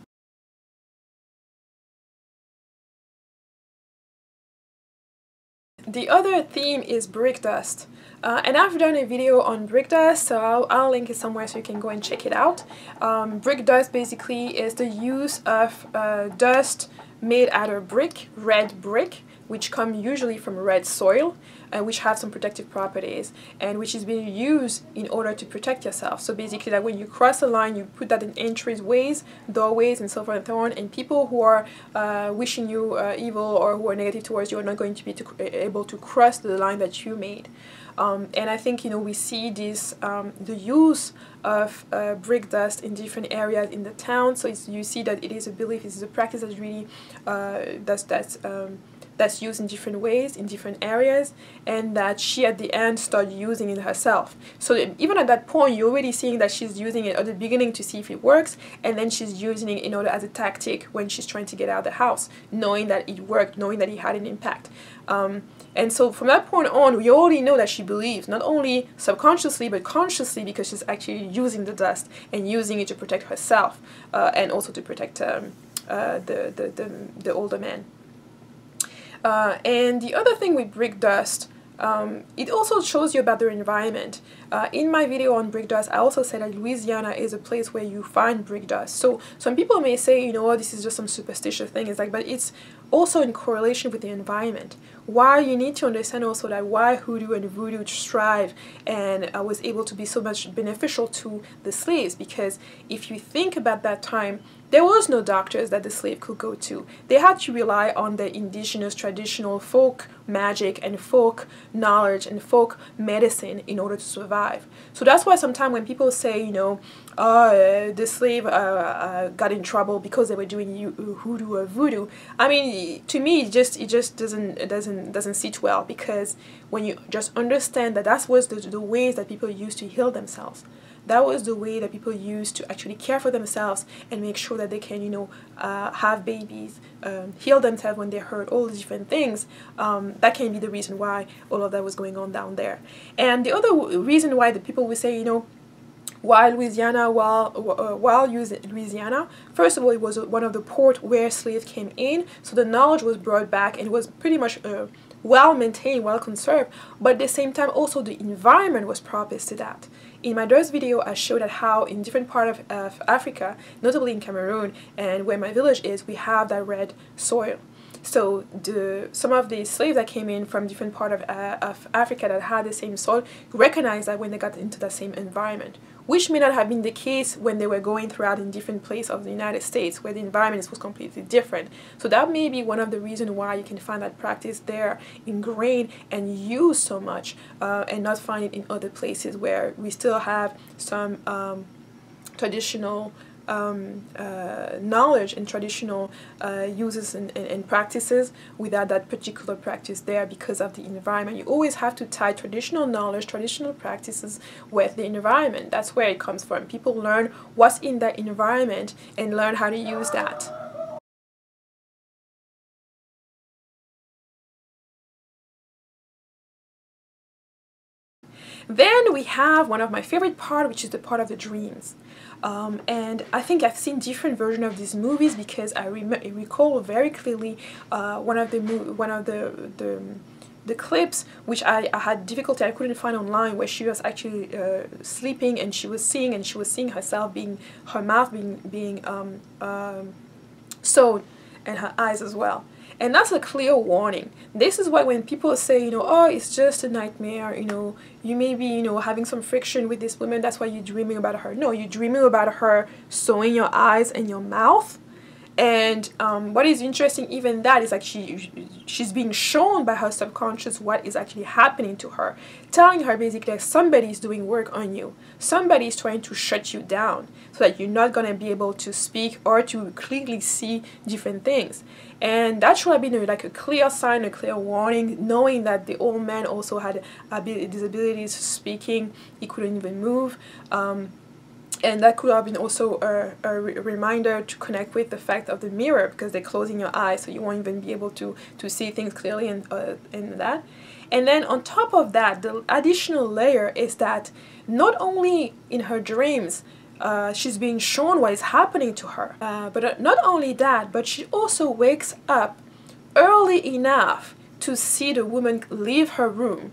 The other theme is brick dust, and I've done a video on brick dust, so I'll link it somewhere so you can go and check it out. Brick dust basically is the use of dust made out of brick, red brick, which come usually from red soil, which have some protective properties, and which is being used in order to protect yourself. So basically, like when you cross a line, you put that in entryways, doorways, and so forth and so on, and people who are wishing you evil or who are negative towards you are not going to be able to cross the line that you made. And I think, you know, we see this, the use of brick dust in different areas in the town. So you see that it is a belief, it is a practice that's really, that's used in different ways, in different areas, and that she at the end started using it herself. So even at that point, you're already seeing that she's using it at the beginning to see if it works, and then she's using it in order as a tactic when she's trying to get out of the house, knowing that it worked, knowing that it had an impact. And so from that point on, we already know that she believes, not only subconsciously but consciously, because she's actually using the dust and using it to protect herself and also to protect the older man. And the other thing with brick dust, it also shows you about their environment. In my video on brick dust, I also said that Louisiana is a place where you find brick dust. So some people may say, you know, oh, this is just some superstitious thing. It's like, but it's also in correlation with the environment. Why you need to understand also that why hoodoo and voodoo strive and was able to be so much beneficial to the slaves, because if you think about that time, there was no doctors that the slave could go to. They had to rely on the indigenous traditional folk magic and folk knowledge and folk medicine in order to survive. So that's why sometimes when people say, you know, the slave got in trouble because they were doing hoodoo or voodoo, I mean, to me, it just doesn't sit well, because when you just understand that that was the ways that people used to heal themselves. That was the way that people used to actually care for themselves and make sure that they can, you know, have babies, heal themselves when they're hurt, all the different things. That can be the reason why all of that was going on down there. And the other reason why the people will say, you know, why Louisiana, Louisiana, first of all, it was one of the ports where slaves came in, so the knowledge was brought back and it was pretty much well maintained, well conserved, but at the same time also the environment was propice to that. In my first video, I showed that how in different parts of Africa, notably in Cameroon and where my village is, we have that red soil. So some of the slaves that came in from different parts of Africa that had the same soil recognized that when they got into that same environment, which may not have been the case when they were going throughout in different places of the United States where the environment was completely different. So that may be one of the reasons why you can find that practice there ingrained and used so much and not find it in other places where we still have some traditional knowledge and traditional uses and practices without that particular practice there because of the environment. You always have to tie traditional knowledge, traditional practices with the environment. That's where it comes from. People learn what's in that environment and learn how to use that. Then we have one of my favorite part, which is the part of the dreams. And I think I've seen different versions of these movies because I recall very clearly one of the clips which I had difficulty, I couldn't find online, where she was actually sleeping and she was seeing herself her mouth being sewed and her eyes as well. And that's a clear warning. This is why when people say, you know, oh, it's just a nightmare, you know, you may be, you know, having some friction with this woman, that's why you're dreaming about her. No, you're dreaming about her sewing your eyes and your mouth. And what is interesting, even that, is like she's being shown by her subconscious what is actually happening to her, telling her basically that somebody's doing work on you, somebody's trying to shut you down so that you're not going to be able to speak or to clearly see different things. And that should have been like a clear sign, a clear warning, knowing that the old man also had disabilities speaking, he couldn't even move. And that could have been also a reminder to connect with the fact of the mirror, because they're closing your eyes, so you won't even be able to see things clearly in that. And then on top of that, the additional layer is that not only in her dreams she's being shown what is happening to her, but not only that, but she also wakes up early enough to see the woman leave her room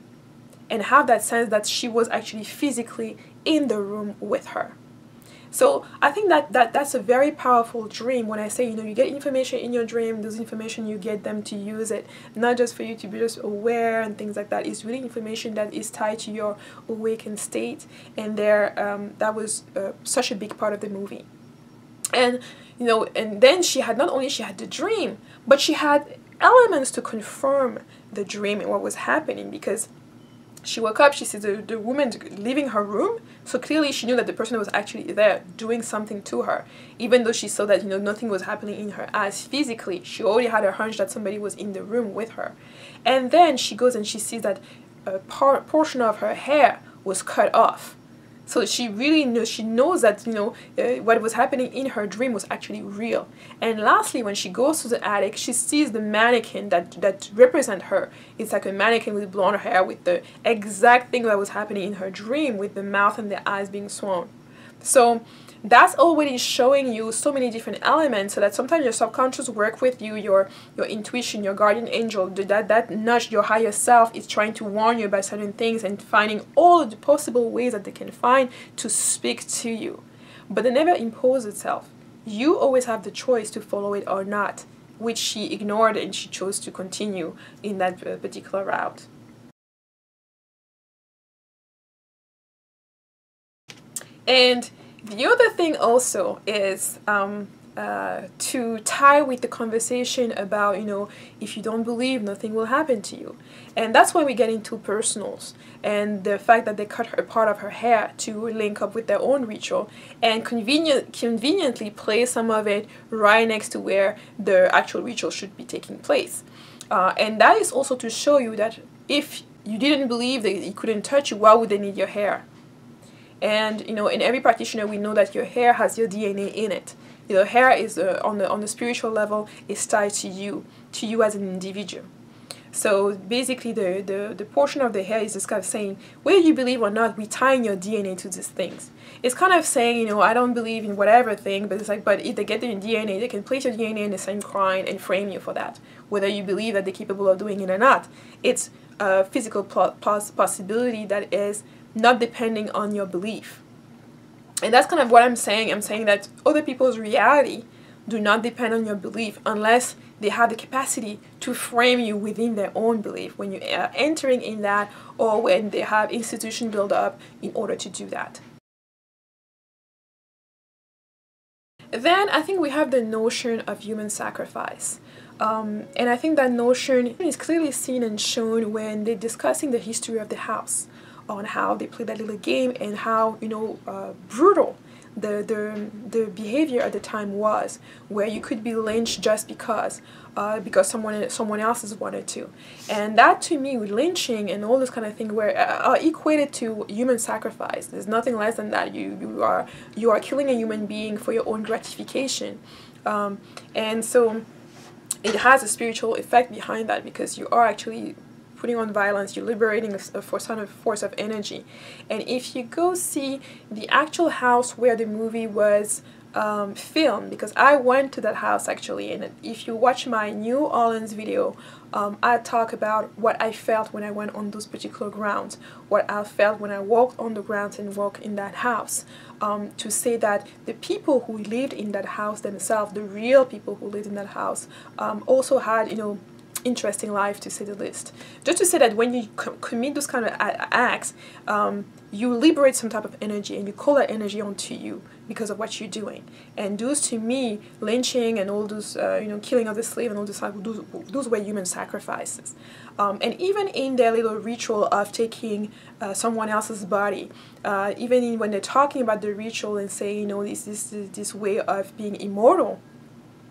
and have that sense that she was actually physically in the room with her. So I think that's a very powerful dream. When I say, you know, you get information in your dream, those information, you get them to use it, not just for you to be just aware and things like that. It's really information that is tied to your awakened state, and that was such a big part of the movie. And you know, and then she had, not only she had the dream, but she had elements to confirm the dream and what was happening, because she woke up, she sees the woman leaving her room, so clearly she knew that the person was actually there doing something to her. Even though she saw that, you know, nothing was happening in her eyes physically, she already had a hunch that somebody was in the room with her. And then she goes and she sees that a portion of her hair was cut off. So she really knows, she knows that, you know, what was happening in her dream was actually real. And lastly, when she goes to the attic, she sees the mannequin that represents her. It's like a mannequin with blonde hair, with the exact thing that was happening in her dream, with the mouth and the eyes being swollen. So that's already showing you so many different elements, so that sometimes your subconscious work with you, your intuition, your guardian angel, that nudge, your higher self is trying to warn you about certain things and finding all the possible ways that they can find to speak to you. But they never impose itself. You always have the choice to follow it or not, which she ignored, and she chose to continue in that particular route. And the other thing also is to tie with the conversation about, you know, if you don't believe, nothing will happen to you. And that's when we get into personals and the fact that they cut her part of her hair to link up with their own ritual, and conveniently place some of it right next to where the actual ritual should be taking place. And that is also to show you that if you didn't believe that it couldn't touch you, why would they need your hair? And you know, in every practitioner, we know that your hair has your DNA in it. Your hair is on the spiritual level is tied to you as an individual. So basically, the portion of the hair is just kind of saying, whether you believe or not, we tie in your DNA to these things. It's kind of saying, you know, I don't believe in whatever thing, but it's like, but if they get their DNA, they can place your DNA in the same crime and frame you for that, whether you believe that they're capable of doing it or not. It's a physical possibility that is not depending on your belief. And that's kind of what I'm saying. I'm saying that other people's reality do not depend on your belief unless they have the capacity to frame you within their own belief when you are entering in that, or when they have institution built up in order to do that. Then I think we have the notion of human sacrifice. And I think that notion is clearly seen and shown when they're discussing the history of the house, on how they played that little game, and how, you know, brutal the behavior at the time was, where you could be lynched just because someone else wanted to. And that, to me, with lynching and all this kind of thing, where are equated to human sacrifice. There's nothing less than that. You are killing a human being for your own gratification, and so it has a spiritual effect behind that, because you are actually putting on violence, you're liberating a force of energy. And if you go see the actual house where the movie was filmed, because I went to that house actually, and if you watch my New Orleans video, I talk about what I felt when I went on those particular grounds, what I felt when I walked on the grounds and walked in that house, to say that the people who lived in that house themselves, the real people who lived in that house, also had, you know, interesting life, to say the least. Just to say that when you commit those kind of acts, you liberate some type of energy, and you call that energy onto you because of what you're doing. And those, to me, lynching and all those, you know, killing of the slave and all those were human sacrifices. And even in their little ritual of taking someone else's body, even when they're talking about the ritual and saying, you know, this way of being immortal,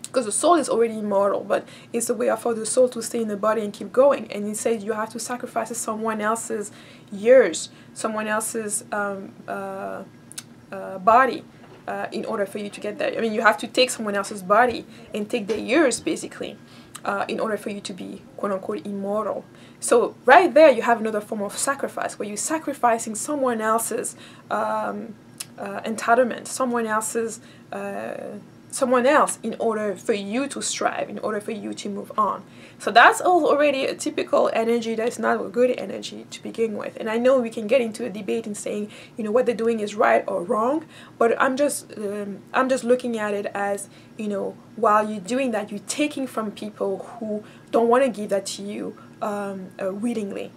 because the soul is already immortal, but it's a way for the soul to stay in the body and keep going. And it says you have to sacrifice someone else's years, someone else's body, in order for you to get there. I mean, you have to take someone else's body and take their years, basically, in order for you to be, quote-unquote, immortal. So right there, you have another form of sacrifice, where you're sacrificing someone else's entitlement, someone else's someone else in order for you to strive, in order for you to move on. So that's already a typical energy that's not a good energy to begin with. And I know we can get into a debate and saying, you know, what they're doing is right or wrong, but I'm just looking at it as, you know, while you're doing that, you're taking from people who don't want to give that to you willingly.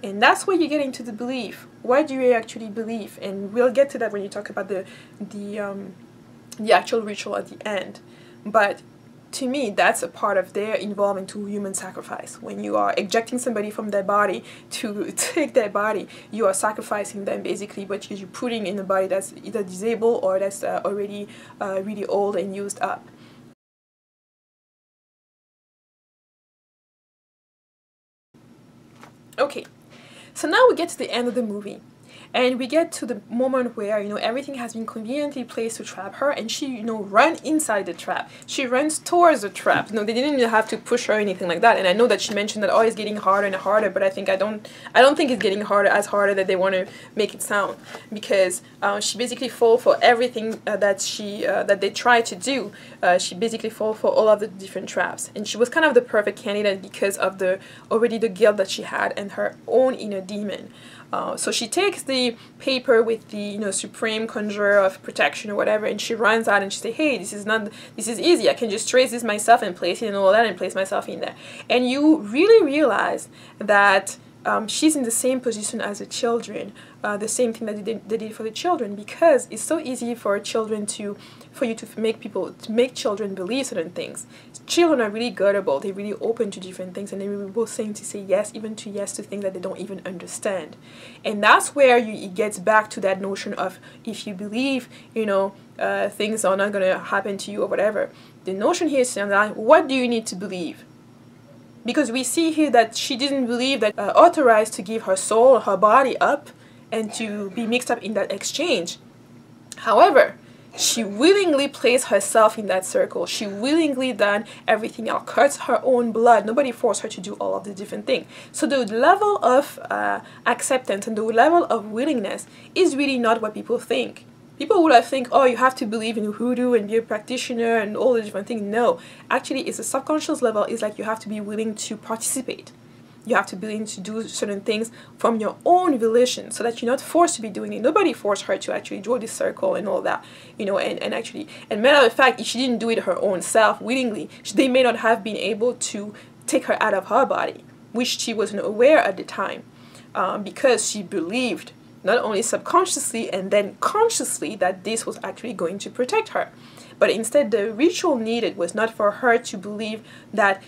And that's where you get into the belief. What do you actually believe? And we'll get to that when you talk about the actual ritual at the end. But to me, that's a part of their involvement to human sacrifice. When you are ejecting somebody from their body to take their body, you are sacrificing them basically, but you're putting in a body that's either disabled or that's already really old and used up. Okay, so now we get to the end of the movie. And we get to the moment where, you know, everything has been conveniently placed to trap her, and she, you know, runs inside the trap. She runs towards the trap. You know, they didn't even have to push her or anything like that. And I know that she mentioned that, oh, it's getting harder and harder, but I don't think it's getting harder that they want to make it sound, because she basically falls for everything that they try to do. She basically falls for all of the different traps, and she was kind of the perfect candidate because of the guilt that she had and her own inner demon. So she takes the paper with the, you know, supreme conjurer of protection or whatever, and she runs out and she says, hey, this is easy, I can just trace this myself and place it and all that and place myself in there. And you really realize that she's in the same position as the children, the same thing that they did for the children, because it's so easy for children for you to make children believe certain things. Children are really gullible, they're really open to different things, and they're really willing to say yes, even to yes to things that they don't even understand. And that's where it gets back to that notion of, if you believe, you know, things are not going to happen to you or whatever. The notion here is, what do you need to believe? Because we see here that she didn't believe that authorized to give her soul, her body up, and to be mixed up in that exchange. However, she willingly placed herself in that circle. She willingly done everything else, cuts her own blood. Nobody forced her to do all of the different things. So the level of acceptance and the level of willingness is really not what people think. People would have think, oh, you have to believe in hoodoo and be a practitioner and all the different things. No, actually, it's a subconscious level. It's like you have to be willing to participate. You have to be willing to do certain things from your own volition, so that you're not forced to be doing it. Nobody forced her to actually draw this circle and all that, you know. And matter of fact, if she didn't do it her own self willingly, they may not have been able to take her out of her body, which she wasn't aware at the time, because she believed, not only subconsciously and then consciously, that this was actually going to protect her. But instead, the ritual needed was not for her to believe that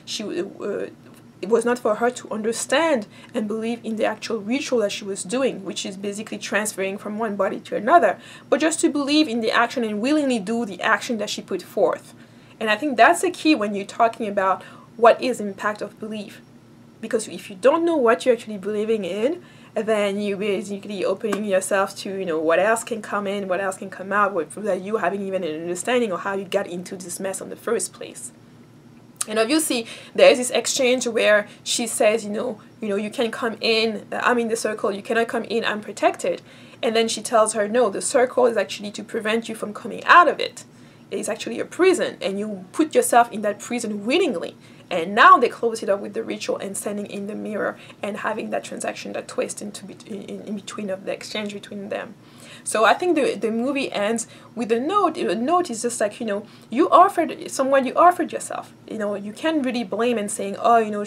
it was not for her to understand and believe in the actual ritual that she was doing, which is basically transferring from one body to another, but just to believe in the action and willingly do the action that she put forth. And I think that's the key when you're talking about what is the impact of belief. Because if you don't know what you're actually believing in, then you're basically opening yourself to, you know, what else can come in, what else can come out, without you having even an understanding of how you got into this mess in the first place. And obviously, there is this exchange where she says, you know, you can come in, I'm in the circle, you cannot come in, I'm protected. And then she tells her, no, the circle is actually to prevent you from coming out of it. It's actually a prison, and you put yourself in that prison willingly. And now they close it up with the ritual and standing in the mirror and having that transaction, that twist in between of the exchange between them. So I think the movie ends with a note. A note is just like, you know, you offered yourself. You know, you can't really blame and saying, oh, you know,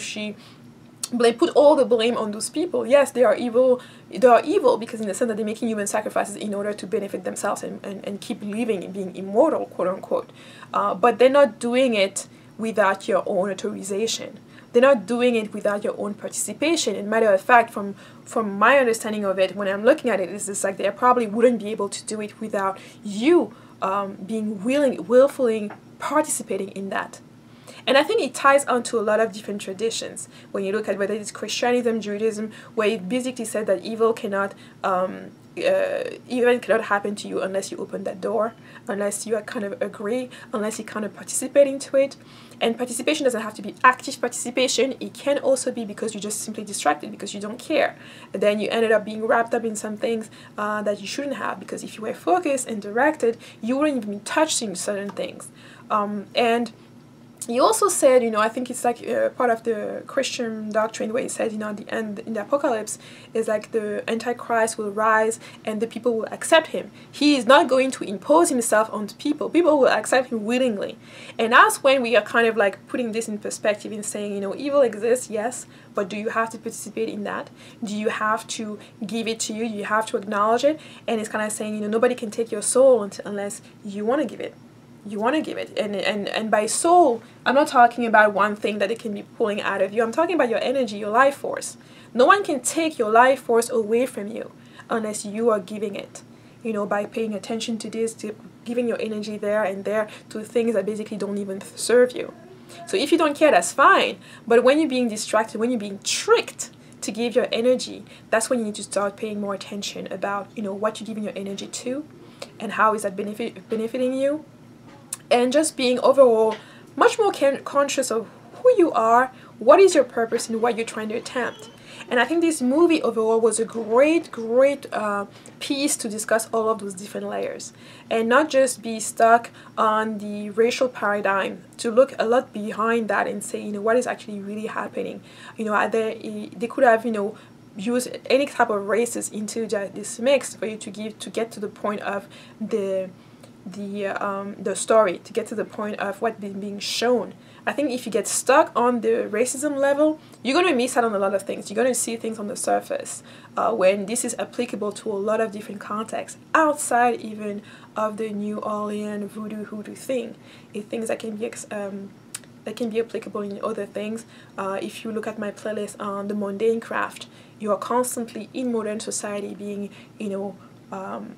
put all the blame on those people. Yes, they are evil. They are evil because in the sense that they're making human sacrifices in order to benefit themselves and keep living and being immortal, quote unquote. But they're not doing it without your own authorization. They're not doing it without your own participation. And matter of fact, from my understanding of it, when I'm looking at it, it's just like they probably wouldn't be able to do it without you being willfully participating in that. And I think it ties onto a lot of different traditions. When you look at whether it's Christianism, Judaism, where it basically said that evil cannot happen to you unless you open that door, unless you kind of agree, unless you kind of participate into it. And participation doesn't have to be active participation. It can also be because you're just simply distracted, because you don't care. And then you ended up being wrapped up in some things that you shouldn't have, because if you were focused and directed, you wouldn't even be touching certain things. And he also said, you know, I think it's like part of the Christian doctrine where he says, you know, at the end in the apocalypse is like the Antichrist will rise and the people will accept him. He is not going to impose himself on people. People will accept him willingly. And that's when we are kind of like putting this in perspective and saying, you know, evil exists, yes, but do you have to participate in that? Do you have to give it to you? Do you have to acknowledge it? And it's kind of saying, you know, nobody can take your soul unless you want to give it. You want to give it. And by soul, I'm not talking about one thing that it can be pulling out of you. I'm talking about your energy, your life force. No one can take your life force away from you unless you are giving it, you know, by paying attention to this, to giving your energy there and there to things that basically don't even serve you. So if you don't care, that's fine. But when you're being distracted, when you're being tricked to give your energy, that's when you need to start paying more attention about, you know, what you're giving your energy to and how is that benefiting you. And just being overall much more conscious of who you are, what is your purpose, and what you're trying to attempt. And I think this movie overall was a great piece to discuss all of those different layers. And not just be stuck on the racial paradigm, to look a lot behind that and say, you know, what is actually really happening. You know, they could have, you know, use any type of races into this mix for you to get to the point of the story, to get to the point of what is being shown. I think if you get stuck on the racism level, you're going to miss out on a lot of things. You're going to see things on the surface when this is applicable to a lot of different contexts outside even of the New Orleans voodoo hoodoo thing. It's things that can be applicable in other things. If you look at my playlist on the mundane craft, you are constantly in modern society being, you know,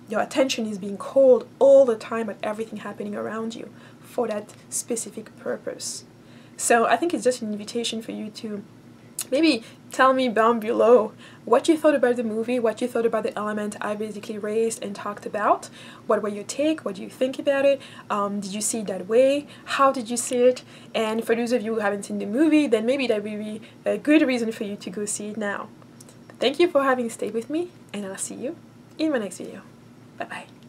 your attention is being called all the time at everything happening around you for that specific purpose. So I think it's just an invitation for you to maybe tell me down below what you thought about the movie, what you thought about the element I basically raised and talked about. What were your take? What do you think about it? Did you see it that way? How did you see it? And for those of you who haven't seen the movie, then maybe that will be a good reason for you to go see it now. Thank you for having stayed with me, and I'll see you in my next video. Bye bye.